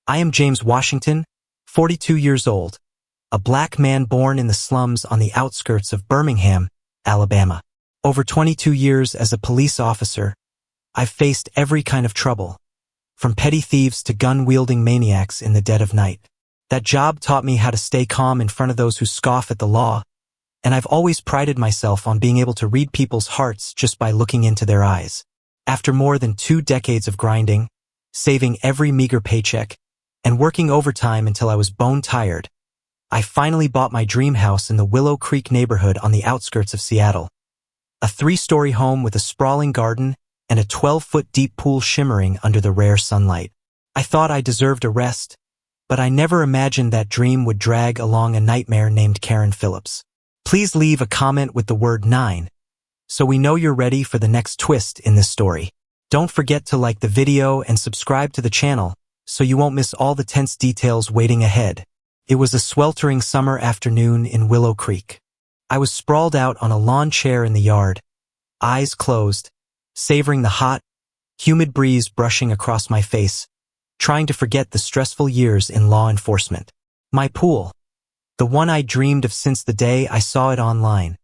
I am James Washington, 42 years old, a black man born in the slums on the outskirts of Birmingham, Alabama. Over 22 years as a police officer, I've faced every kind of trouble, from petty thieves to gun-wielding maniacs in the dead of night. That job taught me how to stay calm in front of those who scoff at the law, and I've always prided myself on being able to read people's hearts just by looking into their eyes. After more than 2 decades of grinding, saving every meager paycheck, and working overtime until I was bone-tired, I finally bought my dream house in the Willow Creek neighborhood on the outskirts of Seattle. A 3-story home with a sprawling garden and a 12-foot deep pool shimmering under the rare sunlight. I thought I deserved a rest, but I never imagined that dream would drag along a nightmare named Karen Phillips. Please leave a comment with the word 9, so we know you're ready for the next twist in this story. Don't forget to like the video and subscribe to the channel, so you won't miss all the tense details waiting ahead. It was a sweltering summer afternoon in Willow Creek. I was sprawled out on a lawn chair in the yard, eyes closed, savoring the hot, humid breeze brushing across my face, trying to forget the stressful years in law enforcement. My pool, the one I dreamed of since the day I saw it online,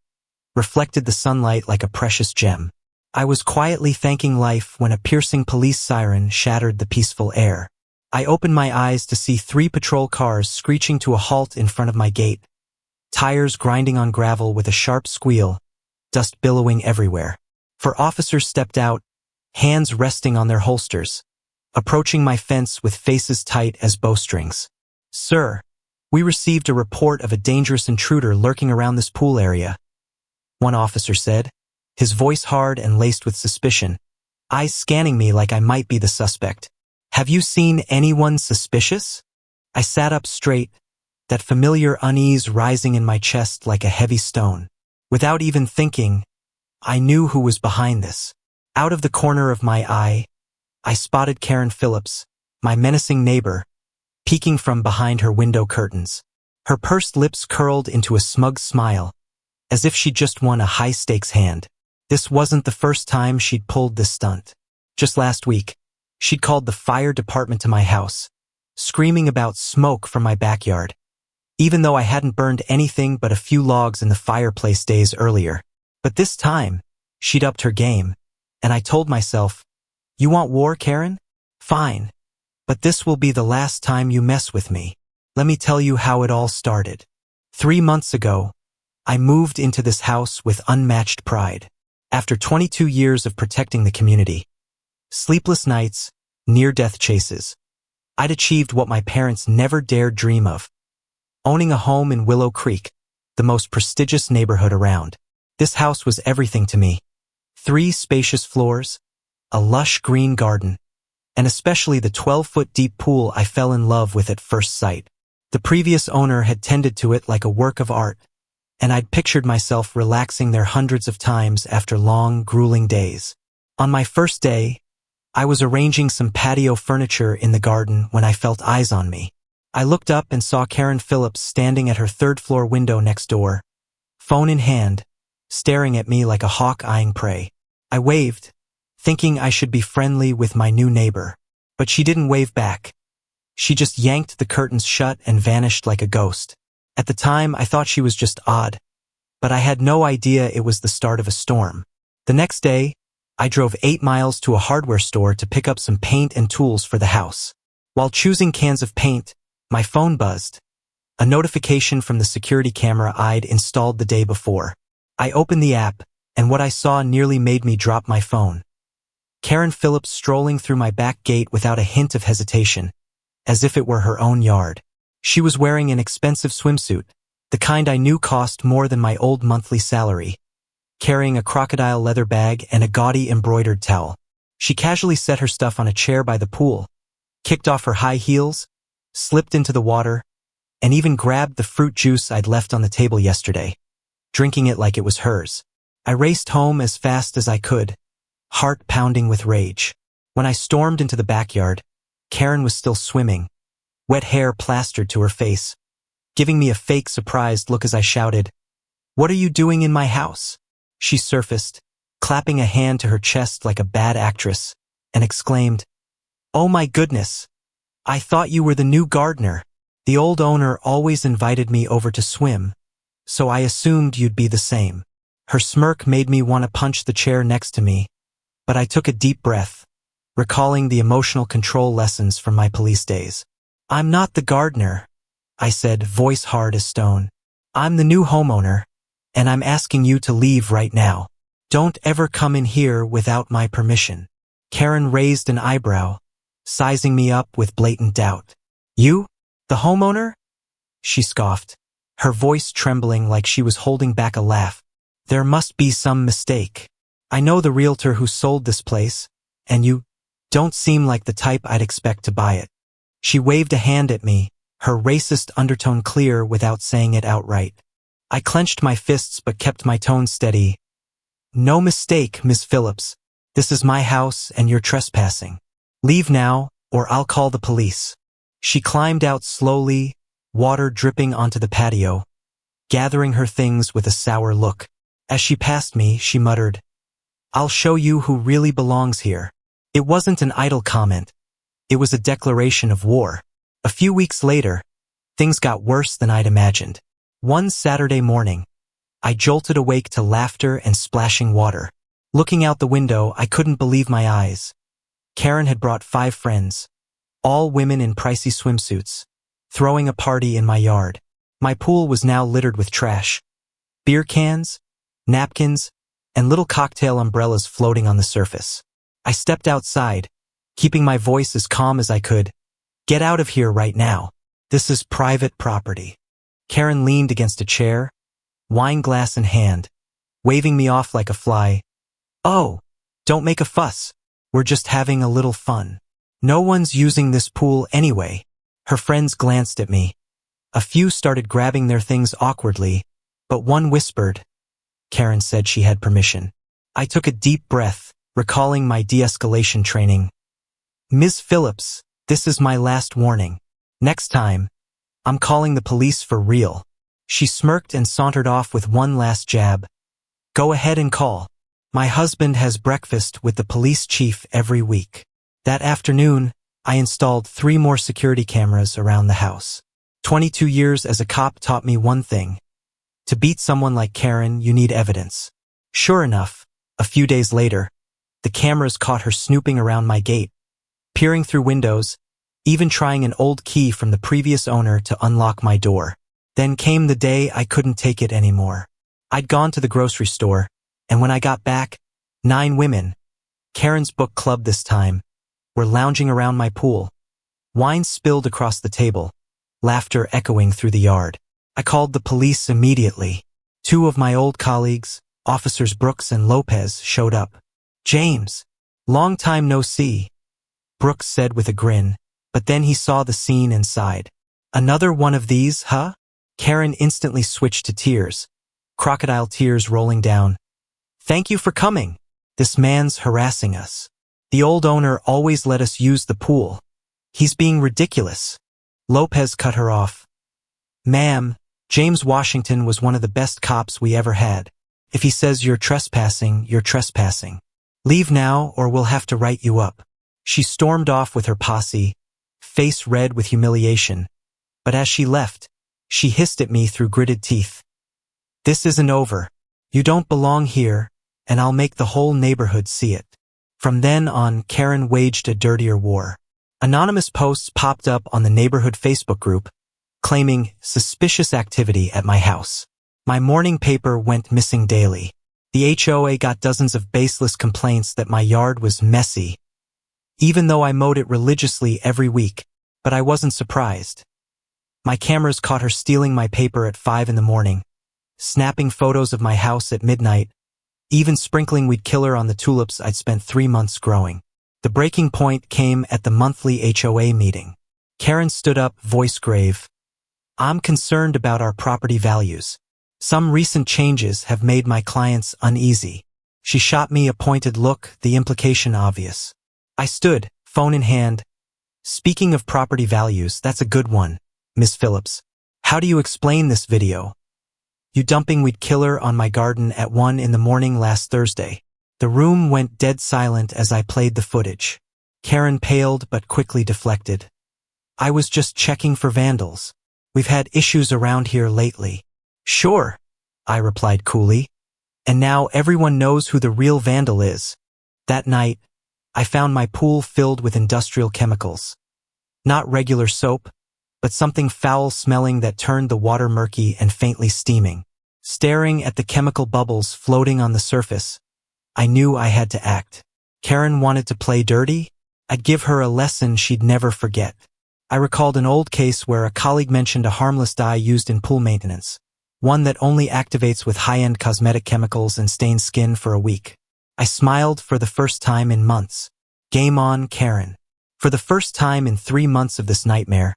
reflected the sunlight like a precious gem. I was quietly thanking life when a piercing police siren shattered the peaceful air. I opened my eyes to see 3 patrol cars screeching to a halt in front of my gate, tires grinding on gravel with a sharp squeal, dust billowing everywhere. 4 officers stepped out, hands resting on their holsters, approaching my fence with faces tight as bowstrings. "Sir, we received a report of a dangerous intruder lurking around this pool area," one officer said, his voice hard and laced with suspicion, eyes scanning me like I might be the suspect. "Have you seen anyone suspicious?" I sat up straight, that familiar unease rising in my chest like a heavy stone. Without even thinking, I knew who was behind this. Out of the corner of my eye, I spotted Karen Phillips, my menacing neighbor, peeking from behind her window curtains. Her pursed lips curled into a smug smile, as if she'd just won a high-stakes hand. This wasn't the first time she'd pulled this stunt. Just last week, she'd called the fire department to my house, screaming about smoke from my backyard, even though I hadn't burned anything but a few logs in the fireplace days earlier. But this time, she'd upped her game, and I told myself, "You want war, Karen? Fine. But this will be the last time you mess with me." Let me tell you how it all started. 3 months ago, I moved into this house with unmatched pride. After 22 years of protecting the community, sleepless nights, near-death chases, I'd achieved what my parents never dared dream of: owning a home in Willow Creek, the most prestigious neighborhood around. This house was everything to me. 3 spacious floors, a lush green garden, and especially the 12-foot deep pool I fell in love with at first sight. The previous owner had tended to it like a work of art, and I'd pictured myself relaxing there hundreds of times after long, grueling days. On my first day, I was arranging some patio furniture in the garden when I felt eyes on me. I looked up and saw Karen Phillips standing at her 3rd-floor window next door, phone in hand, staring at me like a hawk eyeing prey. I waved, thinking I should be friendly with my new neighbor, but she didn't wave back. She just yanked the curtains shut and vanished like a ghost. At the time, I thought she was just odd, but I had no idea it was the start of a storm. The next day, I drove 8 miles to a hardware store to pick up some paint and tools for the house. While choosing cans of paint, my phone buzzed, a notification from the security camera I'd installed the day before. I opened the app, and what I saw nearly made me drop my phone. Karen Phillips strolling through my back gate without a hint of hesitation, as if it were her own yard. She was wearing an expensive swimsuit, the kind I knew cost more than my old monthly salary, carrying a crocodile leather bag and a gaudy embroidered towel. She casually set her stuff on a chair by the pool, kicked off her high heels, slipped into the water, and even grabbed the fruit juice I'd left on the table yesterday, drinking it like it was hers. I raced home as fast as I could, heart pounding with rage. When I stormed into the backyard, Karen was still swimming, wet hair plastered to her face, giving me a fake surprised look as I shouted, "What are you doing in my house?" She surfaced, clapping a hand to her chest like a bad actress, and exclaimed, "Oh my goodness, I thought you were the new gardener. The old owner always invited me over to swim, so I assumed you'd be the same. Her smirk made me want to punch the chair next to me, but I took a deep breath, recalling the emotional control lessons from my police days. I'm not the gardener, I said, voice hard as stone. I'm the new homeowner, and I'm asking you to leave right now. Don't ever come in here without my permission. Karen raised an eyebrow, sizing me up with blatant doubt. You? The homeowner? She scoffed, her voice trembling like she was holding back a laugh. There must be some mistake. I know the realtor who sold this place, and you don't seem like the type I'd expect to buy it. She waved a hand at me, her racist undertone clear without saying it outright. I clenched my fists but kept my tone steady. No mistake, Miss Phillips. This is my house and you're trespassing. Leave now, or I'll call the police. She climbed out slowly, water dripping onto the patio, gathering her things with a sour look. As she passed me, she muttered, I'll show you who really belongs here. It wasn't an idle comment. It was a declaration of war. A few weeks later, things got worse than I'd imagined. One Saturday morning, I jolted awake to laughter and splashing water. Looking out the window, I couldn't believe my eyes. Karen had brought 5 friends, all women in pricey swimsuits, throwing a party in my yard. My pool was now littered with trash. Beer cans, napkins, and little cocktail umbrellas floating on the surface. I stepped outside, keeping my voice as calm as I could. Get out of here right now. This is private property. Karen leaned against a chair, wine glass in hand, waving me off like a fly. Oh, don't make a fuss. We're just having a little fun. No one's using this pool anyway. Her friends glanced at me. A few started grabbing their things awkwardly, but one whispered. Karen said she had permission. I took a deep breath, recalling my de-escalation training. Ms. Phillips, this is my last warning. Next time, I'm calling the police for real. She smirked and sauntered off with one last jab. Go ahead and call. My husband has breakfast with the police chief every week. That afternoon, I installed 3 more security cameras around the house. 22 years as a cop taught me one thing. To beat someone like Karen, you need evidence. Sure enough, a few days later, the cameras caught her snooping around my gate, peering through windows, even trying an old key from the previous owner to unlock my door. Then came the day I couldn't take it anymore. I'd gone to the grocery store, and when I got back, 9 women, Karen's book club this time, were lounging around my pool. Wine spilled across the table, laughter echoing through the yard. I called the police immediately. 2 of my old colleagues, Officers Brooks and Lopez, showed up. James, long time no see, Brooks said with a grin, but then he saw the scene inside. Another one of these, huh? Karen instantly switched to tears, crocodile tears rolling down. Thank you for coming. This man's harassing us. The old owner always let us use the pool. He's being ridiculous. Lopez cut her off. Ma'am, James Washington was one of the best cops we ever had. If he says you're trespassing, you're trespassing. Leave now or we'll have to write you up. She stormed off with her posse, face red with humiliation. But as she left, she hissed at me through gritted teeth. This isn't over. You don't belong here, and I'll make the whole neighborhood see it. From then on, Karen waged a dirtier war. Anonymous posts popped up on the neighborhood Facebook group, claiming suspicious activity at my house. My morning paper went missing daily. The HOA got dozens of baseless complaints that my yard was messy, even though I mowed it religiously every week, but I wasn't surprised. My cameras caught her stealing my paper at 5 in the morning, snapping photos of my house at midnight, even sprinkling weed killer on the tulips I'd spent 3 months growing. The breaking point came at the monthly HOA meeting. Karen stood up, voice grave. I'm concerned about our property values. Some recent changes have made my clients uneasy. She shot me a pointed look, the implication obvious. I stood, phone in hand. Speaking of property values, that's a good one, Miss Phillips. How do you explain this video? You dumping weed killer on my garden at 1 in the morning last Thursday. The room went dead silent as I played the footage. Karen paled but quickly deflected. I was just checking for vandals. We've had issues around here lately. Sure, I replied coolly. And now everyone knows who the real vandal is. That night, I found my pool filled with industrial chemicals. Not regular soap, but something foul-smelling that turned the water murky and faintly steaming. Staring at the chemical bubbles floating on the surface, I knew I had to act. Karen wanted to play dirty? I'd give her a lesson she'd never forget. I recalled an old case where a colleague mentioned a harmless dye used in pool maintenance, one that only activates with high-end cosmetic chemicals and stains skin for a week. I smiled for the first time in months. Game on, Karen. For the first time in 3 months of this nightmare,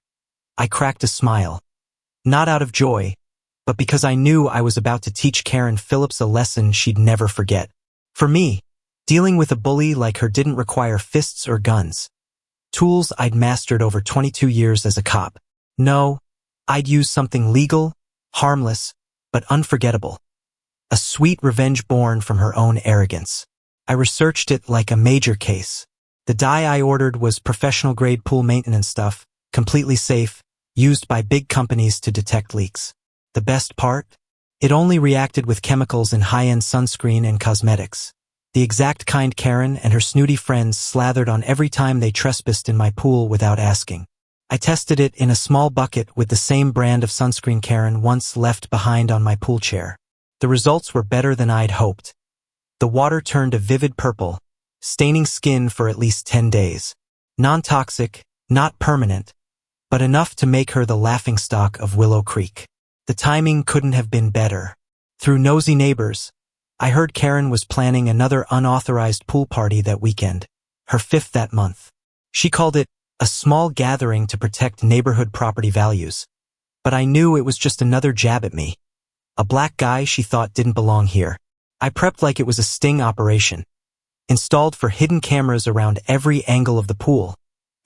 I cracked a smile. Not out of joy, but because I knew I was about to teach Karen Phillips a lesson she'd never forget. For me, dealing with a bully like her didn't require fists or guns. Tools I'd mastered over 22 years as a cop. No, I'd use something legal, harmless, but unforgettable. A sweet revenge born from her own arrogance. I researched it like a major case. The dye I ordered was professional-grade pool maintenance stuff, completely safe, used by big companies to detect leaks. The best part? It only reacted with chemicals in high-end sunscreen and cosmetics. The exact kind Karen and her snooty friends slathered on every time they trespassed in my pool without asking. I tested it in a small bucket with the same brand of sunscreen Karen once left behind on my pool chair. The results were better than I'd hoped. The water turned a vivid purple, staining skin for at least 10 days. Non-toxic, not permanent, but enough to make her the laughingstock of Willow Creek. The timing couldn't have been better. Through nosy neighbors, I heard Karen was planning another unauthorized pool party that weekend, her 5th that month. She called it a small gathering to protect neighborhood property values. But I knew it was just another jab at me. A black guy she thought didn't belong here. I prepped like it was a sting operation. Installed for hidden cameras around every angle of the pool,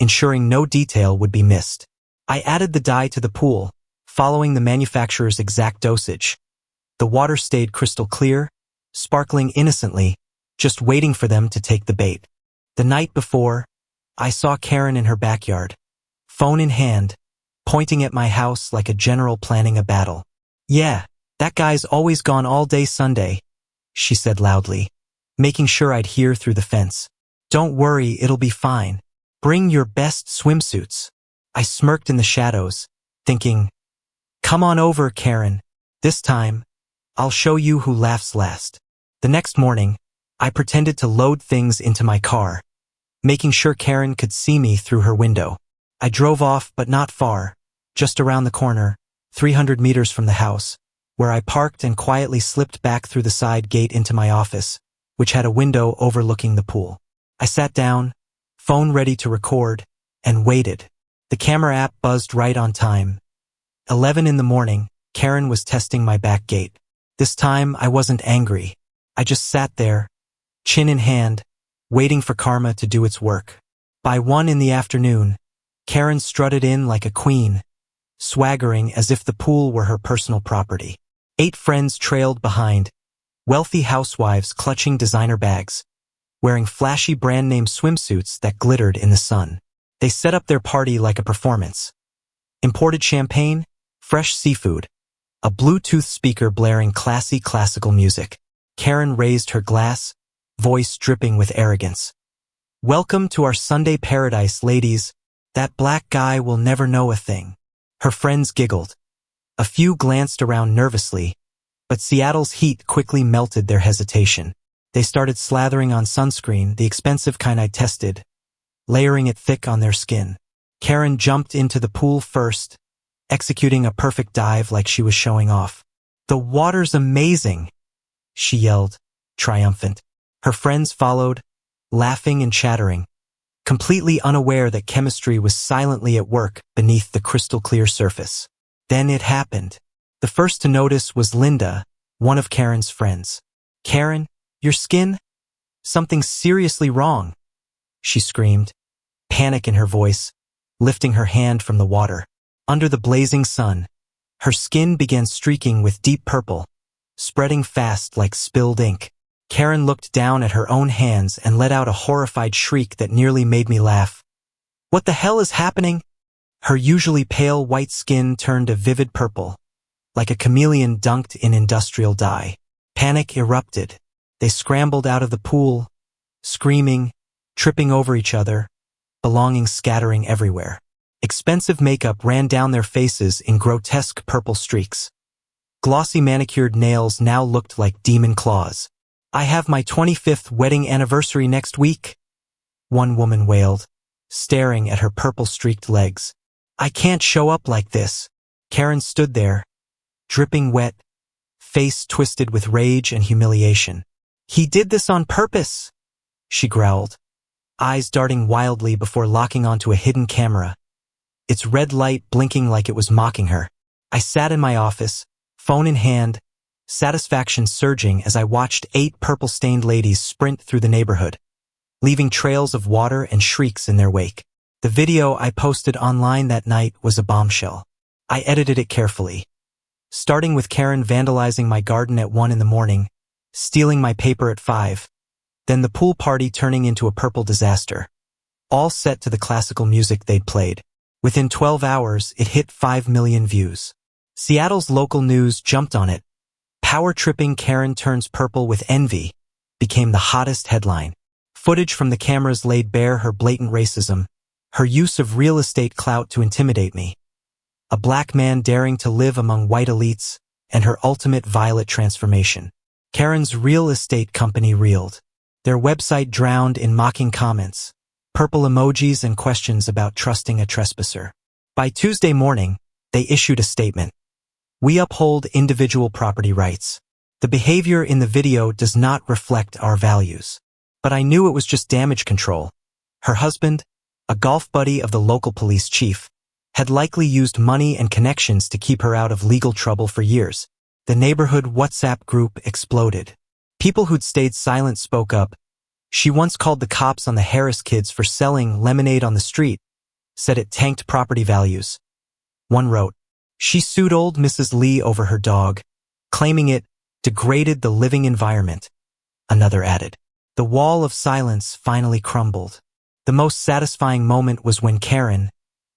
ensuring no detail would be missed. I added the dye to the pool, following the manufacturer's exact dosage. The water stayed crystal clear, sparkling innocently, just waiting for them to take the bait. The night before, I saw Karen in her backyard, phone in hand, pointing at my house like a general planning a battle. "Yeah, that guy's always gone all day Sunday," she said loudly, making sure I'd hear through the fence. "Don't worry, it'll be fine. Bring your best swimsuits." I smirked in the shadows, thinking, "Come on over, Karen. This time, I'll show you who laughs last." The next morning, I pretended to load things into my car, making sure Karen could see me through her window. I drove off, but not far, just around the corner, 300 meters from the house, where I parked and quietly slipped back through the side gate into my office, which had a window overlooking the pool. I sat down, phone ready to record, and waited. The camera app buzzed right on time. 11 in the morning, Karen was testing my back gate. This time, I wasn't angry. I just sat there, chin in hand, waiting for karma to do its work. By 1 in the afternoon, Karen strutted in like a queen, swaggering as if the pool were her personal property. 8 friends trailed behind, wealthy housewives clutching designer bags, wearing flashy brand-name swimsuits that glittered in the sun. They set up their party like a performance. Imported champagne, fresh seafood, a Bluetooth speaker blaring classy classical music. Karen raised her glass, voice dripping with arrogance. "Welcome to our Sunday paradise, ladies. That black guy will never know a thing." Her friends giggled. A few glanced around nervously, but Seattle's heat quickly melted their hesitation. They started slathering on sunscreen, the expensive kind I tested, layering it thick on their skin. Karen jumped into the pool first, executing a perfect dive like she was showing off. "The water's amazing," she yelled, triumphant. Her friends followed, laughing and chattering, completely unaware that chemistry was silently at work beneath the crystal-clear surface. Then it happened. The first to notice was Linda, one of Karen's friends. "Karen, your skin? Something's seriously wrong," she screamed, panic in her voice, lifting her hand from the water. Under the blazing sun, her skin began streaking with deep purple, spreading fast like spilled ink. Karen looked down at her own hands and let out a horrified shriek that nearly made me laugh. "What the hell is happening?" Her usually pale white skin turned a vivid purple, like a chameleon dunked in industrial dye. Panic erupted. They scrambled out of the pool, screaming, tripping over each other, belongings scattering everywhere. Expensive makeup ran down their faces in grotesque purple streaks. Glossy manicured nails now looked like demon claws. "I have my 25th wedding anniversary next week," one woman wailed, staring at her purple-streaked legs. "I can't show up like this." Karen stood there, dripping wet, face twisted with rage and humiliation. "He did this on purpose," she growled, eyes darting wildly before locking onto a hidden camera, its red light blinking like it was mocking her. I sat in my office, phone in hand, satisfaction surging as I watched 8 purple-stained ladies sprint through the neighborhood, leaving trails of water and shrieks in their wake. The video I posted online that night was a bombshell. I edited it carefully, starting with Karen vandalizing my garden at 1 in the morning, stealing my paper at 5, then the pool party turning into a purple disaster, all set to the classical music they'd played. Within 12 hours, it hit 5 million views. Seattle's local news jumped on it. "Power-tripping Karen turns purple with envy" became the hottest headline. Footage from the cameras laid bare her blatant racism, her use of real estate clout to intimidate me, a black man daring to live among white elites, and her ultimate violet transformation. Karen's real estate company reeled. Their website drowned in mocking comments, purple emojis, and questions about trusting a trespasser. By Tuesday morning, they issued a statement. "We uphold individual property rights. The behavior in the video does not reflect our values." But I knew it was just damage control. Her husband, a golf buddy of the local police chief, had likely used money and connections to keep her out of legal trouble for years. The neighborhood WhatsApp group exploded. People who'd stayed silent spoke up. "She once called the cops on the Harris kids for selling lemonade on the street, said it tanked property values." One wrote, "She sued old Mrs. Lee over her dog, claiming it degraded the living environment." Another added, "The wall of silence finally crumbled." The most satisfying moment was when Karen,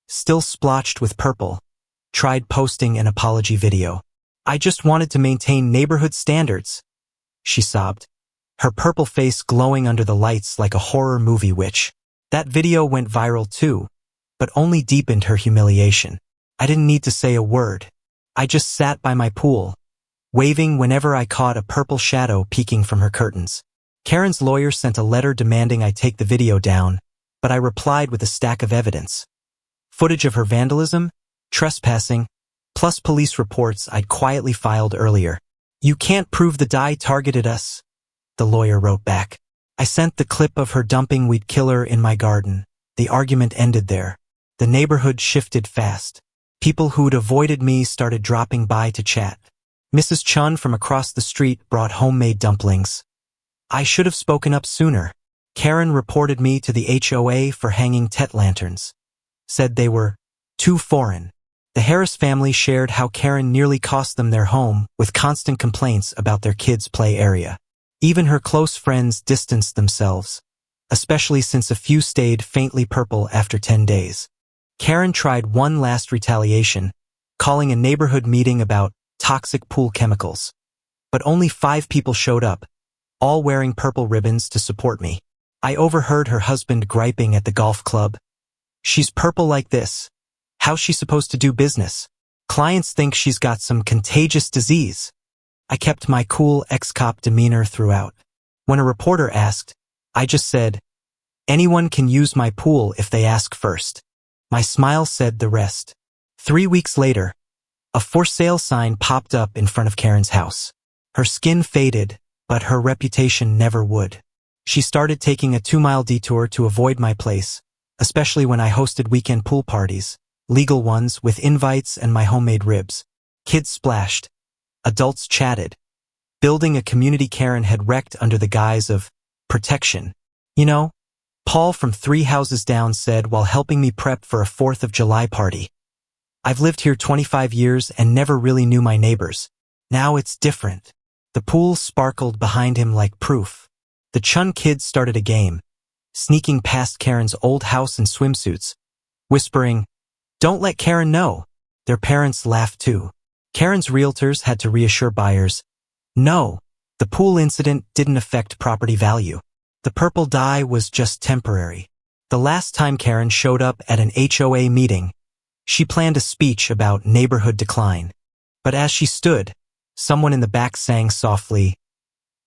still splotched with purple, tried posting an apology video. "I just wanted to maintain neighborhood standards," she sobbed, her purple face glowing under the lights like a horror movie witch. That video went viral too, but only deepened her humiliation. I didn't need to say a word. I just sat by my pool, waving whenever I caught a purple shadow peeking from her curtains. Karen's lawyer sent a letter demanding I take the video down, but I replied with a stack of evidence. Footage of her vandalism, trespassing, plus police reports I'd quietly filed earlier. "You can't prove the dye targeted us," the lawyer wrote back. I sent the clip of her dumping we'd kill her in my garden. The argument ended there. The neighborhood shifted fast. People who'd avoided me started dropping by to chat. Mrs. Chun from across the street brought homemade dumplings. I should have spoken up sooner. Karen reported me to the HOA for hanging tet lanterns. Said they were too foreign. The Harris family shared how Karen nearly cost them their home with constant complaints about their kids' play area. Even her close friends distanced themselves, especially since a few stayed faintly purple after 10 days. Karen tried one last retaliation, calling a neighborhood meeting about toxic pool chemicals. But only 5 people showed up, all wearing purple ribbons to support me. I overheard her husband griping at the golf club. "She's purple like this. How's she supposed to do business? Clients think she's got some contagious disease." I kept my cool ex-cop demeanor throughout. When a reporter asked, I just said, "Anyone can use my pool if they ask first." My smile said the rest. 3 weeks later, a for sale sign popped up in front of Karen's house. Her skin faded, but her reputation never would. She started taking a 2-mile detour to avoid my place, especially when I hosted weekend pool parties, legal ones with invites and my homemade ribs. Kids splashed. Adults chatted. Building a community Karen had wrecked under the guise of protection. "You know," Paul from 3 houses down said while helping me prep for a 4th of July party, "I've lived here 25 years and never really knew my neighbors. Now it's different." The pool sparkled behind him like proof. The Chun kids started a game, sneaking past Karen's old house in swimsuits, whispering, Don't let Karen know. Their parents laughed too. Karen's realtors had to reassure buyers, no, the pool incident didn't affect property value. The purple dye was just temporary. The last time Karen showed up at an HOA meeting, she planned a speech about neighborhood decline. But as she stood, someone in the back sang softly,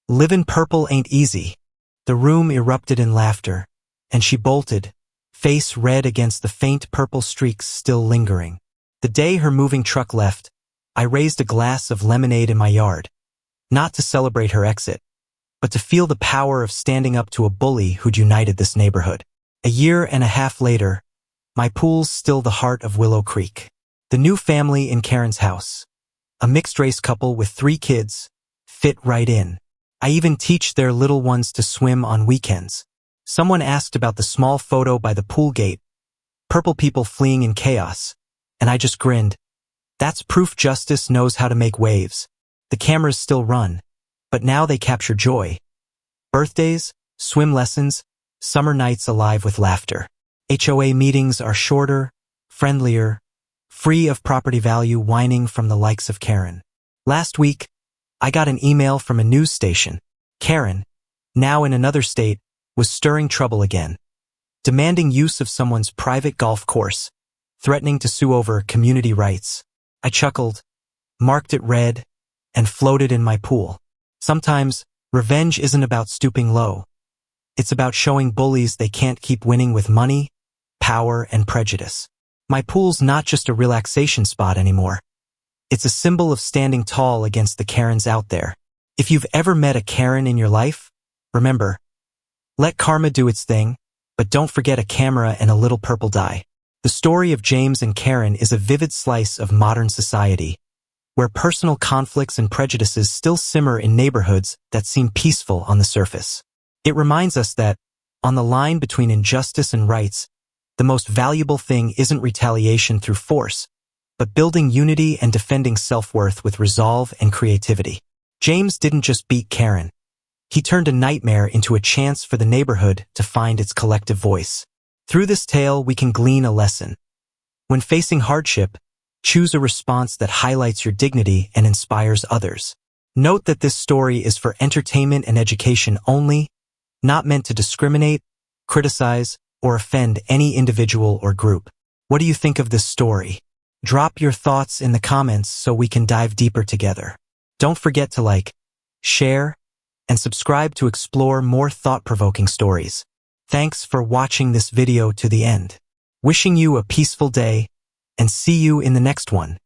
"Livin' purple ain't easy." The room erupted in laughter, and she bolted, face red against the faint purple streaks still lingering. The day her moving truck left, I raised a glass of lemonade in my yard, not to celebrate her exit, but to feel the power of standing up to a bully who'd united this neighborhood. A year and a half later, my pool's still the heart of Willow Creek. The new family in Karen's house, a mixed-race couple with 3 kids, fit right in. I even teach their little ones to swim on weekends. Someone asked about the small photo by the pool gate, purple people fleeing in chaos, and I just grinned. That's proof justice knows how to make waves. The cameras still run, but now they capture joy. Birthdays, swim lessons, summer nights alive with laughter. HOA meetings are shorter, friendlier, free of property value whining from the likes of Karen. Last week, I got an email from a news station. Karen, now in another state, was stirring trouble again, demanding use of someone's private golf course, threatening to sue over community rights. I chuckled, marked it red, and floated in my pool. Sometimes, revenge isn't about stooping low. It's about showing bullies they can't keep winning with money, power, and prejudice. My pool's not just a relaxation spot anymore. It's a symbol of standing tall against the Karens out there. If you've ever met a Karen in your life, remember, let karma do its thing, but don't forget a camera and a little purple dye. The story of James and Karen is a vivid slice of modern society, where personal conflicts and prejudices still simmer in neighborhoods that seem peaceful on the surface. It reminds us that, on the line between injustice and rights, the most valuable thing isn't retaliation through force, but building unity and defending self-worth with resolve and creativity. James didn't just beat Karen. He turned a nightmare into a chance for the neighborhood to find its collective voice. Through this tale, we can glean a lesson. When facing hardship, choose a response that highlights your dignity and inspires others. Note that this story is for entertainment and education only, not meant to discriminate, criticize, or offend any individual or group. What do you think of this story? Drop your thoughts in the comments so we can dive deeper together. Don't forget to like, share, and subscribe to explore more thought-provoking stories. Thanks for watching this video to the end. Wishing you a peaceful day, and see you in the next one.